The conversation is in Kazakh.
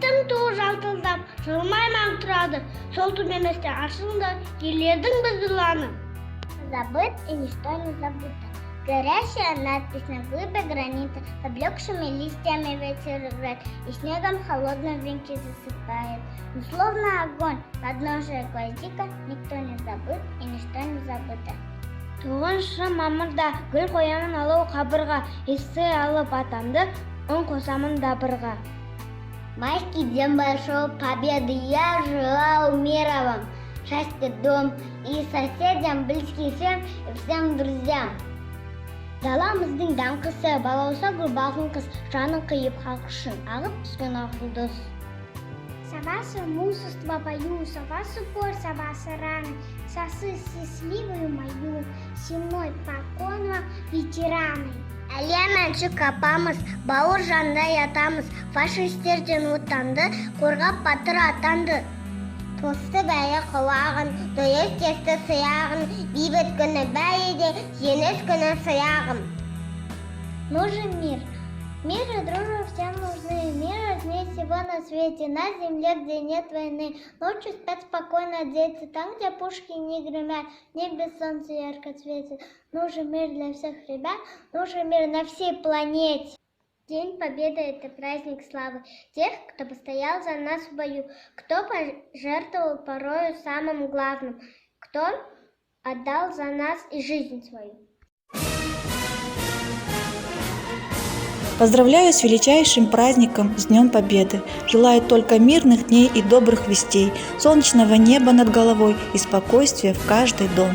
Еттің туы жалтылдап, жылмайман тұрады. Сол төменесте ашылды, елердің біз ұланы. Забыт и ничто не забыто. Горящая надпись на глыбе гранита, поблекшими листьями ветер играет, и снегом холодной венки засыпает. Но словно огонь, подножие гвоздика, никто не забыт и ничто не забыто. Тоғызыншы мамырда гүл қоямын алау қабырға, ессе алып атамды, ұн қосамын дабырға. Майский день большой победы, я желаю мира вам, счастья дом и соседям, близким всем и всем друзьям. Даламыздың даңқысы, балауса гүлбағын қыз, жанын қиып халық үшін, ағып түскен ақ жұлдыз. Совасы мужество пою, совасы пор, совасы раны, сосы счастливую мою, семой покон вам, ветераны. Әлия қапамыз, бауыр жанда ятамыз, фашистерден отанды, қорғап батыр атанды. Тосты бәйі құлағын, дойыз тесті сияғын, бейбіт күні бәйіде, жеңіс күні сияғын. Нужен мир. Мир и дружба всем нужны. Мир важнее всего на свете, на земле, где нет войны. Ночью спят спокойно дети, там, где пушки не гремят, в небе солнце ярко светит. Нужен мир для всех ребят, нужен мир на всей планете. День Победы – это праздник славы тех, кто постоял за нас в бою, кто пожертвовал порою самым главным, кто отдал за нас и жизнь свою. Поздравляю с величайшим праздником, с Днем Победы. Желаю только мирных дней и добрых вестей, солнечного неба над головой и спокойствия в каждый дом.